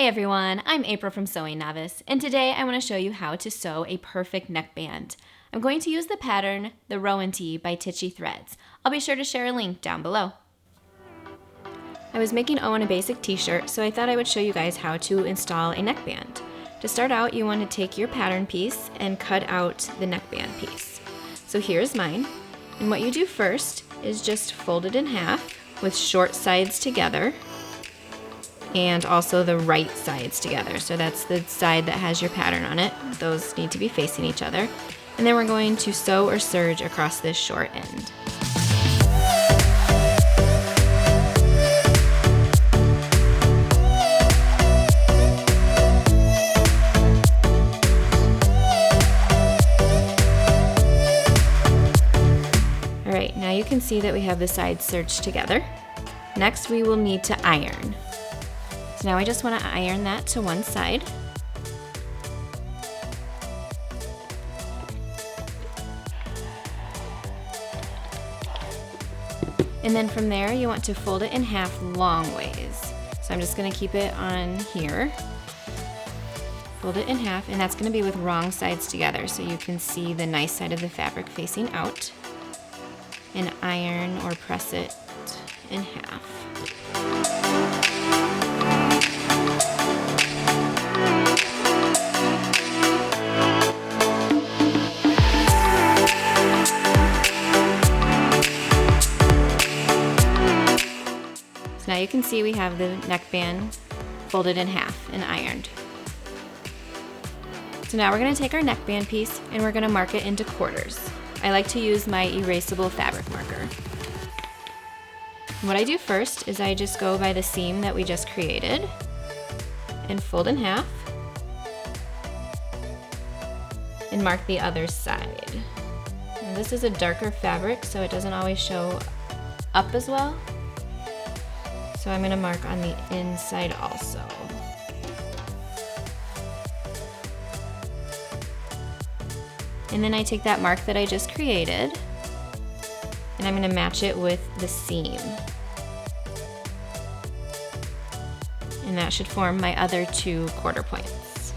Hey everyone, I'm April from Sewing Novice, and today I want to show you how to sew a perfect neckband. I'm going to use the pattern The Rowan Tee by Titchy Threads. I'll be sure to share a link down below. I was making Owen a basic t-shirt, so I thought I would show you guys how to install a neckband. To start out, you want to take your pattern piece and cut out the neckband piece. So here's mine, and what you do first is just fold it in half with short sides together, and also the right sides together. So that's the side that has your pattern on it. Those need to be facing each other. And then we're going to sew or serge across this short end. All right, now you can see that we have the sides serged together. Next, we will need to iron. So now I just want to iron that to one side. And then from there, you want to fold it in half long ways. So I'm just going to keep it on here. Fold it in half, and that's going to be with wrong sides together so you can see the nice side of the fabric facing out. And iron or press it in half. Now you can see we have the neckband folded in half and ironed. So now we're going to take our neckband piece and we're going to mark it into quarters. I like to use my erasable fabric marker. What I do first is I just go by the seam that we just created and fold in half and mark the other side. Now this is a darker fabric, so it doesn't always show up as well. So I'm going to mark on the inside also. And then I take that mark that I just created and I'm going to match it with the seam. And that should form my other two quarter points.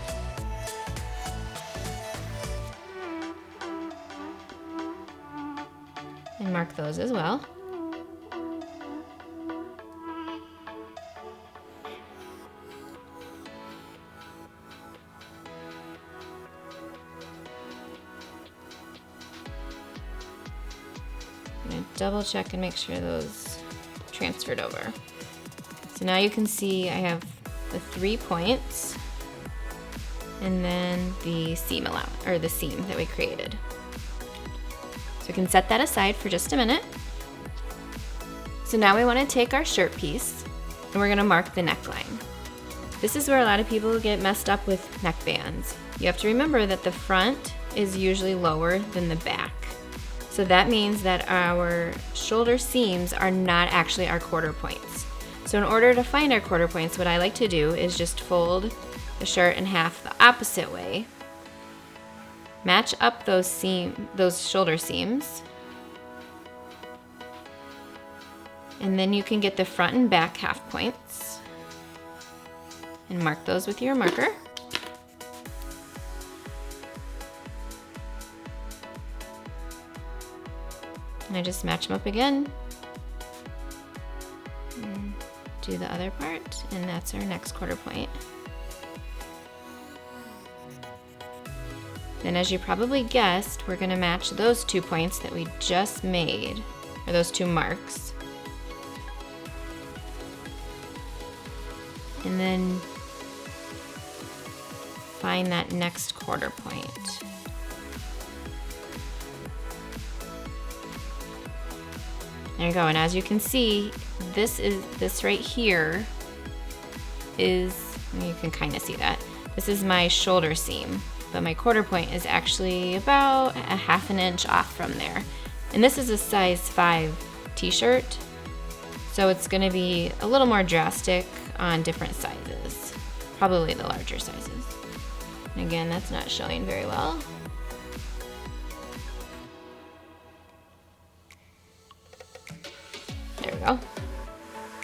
And mark those as well. Double check and make sure those transferred over. So now you can see I have the 3 points and then the seam the seam that we created. So we can set that aside for just a minute. So now we want to take our shirt piece and we're going to mark the neckline. This is where a lot of people get messed up with neckbands. You have to remember that the front is usually lower than the back. So that means that our shoulder seams are not actually our quarter points. So in order to find our quarter points, what I like to do is just fold the shirt in half the opposite way, match up those shoulder seams, and then you can get the front and back half points and mark those with your marker. And I just match them up again. And do the other part, and that's our next quarter point. Then as you probably guessed, we're gonna match those 2 points that we just made, or those 2 marks. And then find that next quarter point. There you go, and as you can see, this right here is, you can kind of see that. This is my shoulder seam, but my quarter point is actually about a ½ inch off from there. And this is a size 5 t-shirt, so it's gonna be a little more drastic on different sizes, probably the larger sizes. And again, that's not showing very well. There we go.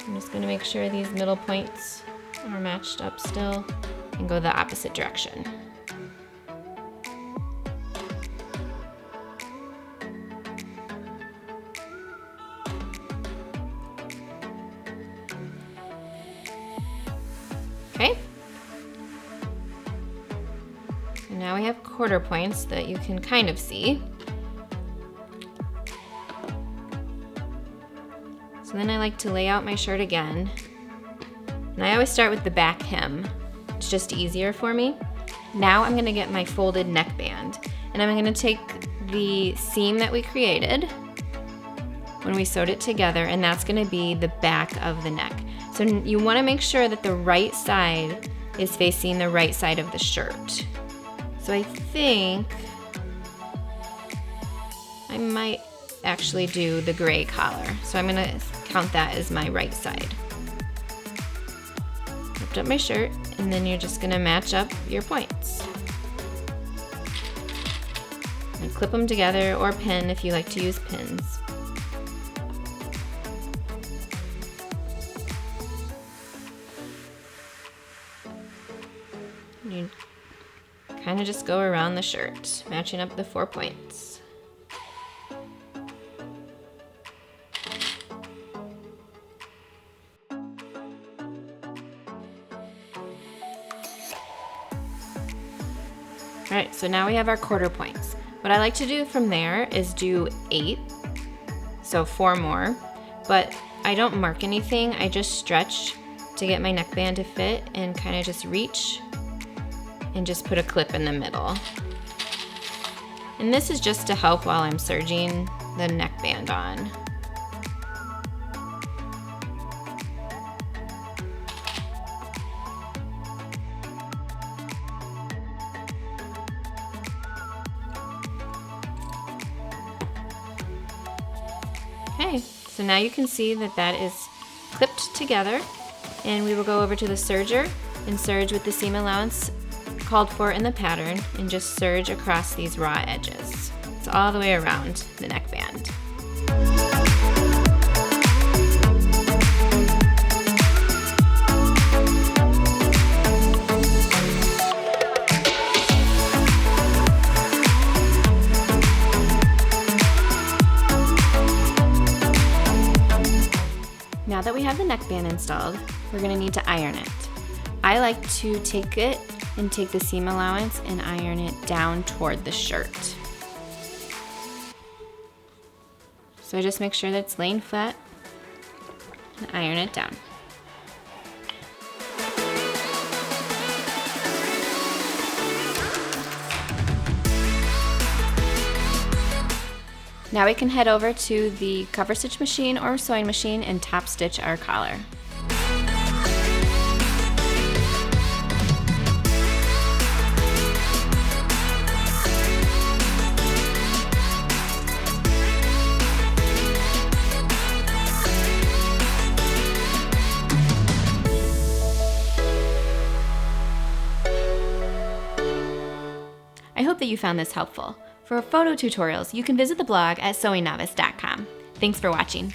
I'm just going to make sure these middle points are matched up still, and go the opposite direction. Okay. And now we have quarter points that you can kind of see. So then I like to lay out my shirt again. And I always start with the back hem. It's just easier for me. Now I'm gonna get my folded neckband, and I'm gonna take the seam that we created when we sewed it together, and that's gonna be the back of the neck. So you wanna make sure that the right side is facing the right side of the shirt. So I think I might actually do the gray collar. So I'm gonna count that as my right side. Lift up my shirt, and then you're just gonna match up your points. And clip them together, or pin if you like to use pins. You kind of just go around the shirt, matching up the 4 points. All right, so now we have our quarter points. What I like to do from there is do 8, so 4 more, but I don't mark anything. I just stretch to get my neckband to fit and kind of just reach and just put a clip in the middle. And this is just to help while I'm serging the neckband on. Okay, so now you can see that that is clipped together, and we will go over to the serger and serge with the seam allowance called for in the pattern, and just serge across these raw edges. So all the way around the neckband. Now that we have the neckband installed, we're gonna need to iron it. I like to take it and take the seam allowance and iron it down toward the shirt. So I just make sure that it's laying flat and iron it down. Now we can head over to the cover stitch machine or sewing machine and top stitch our collar. I hope that you found this helpful. For photo tutorials, you can visit the blog at sewingnovice.com. Thanks for watching.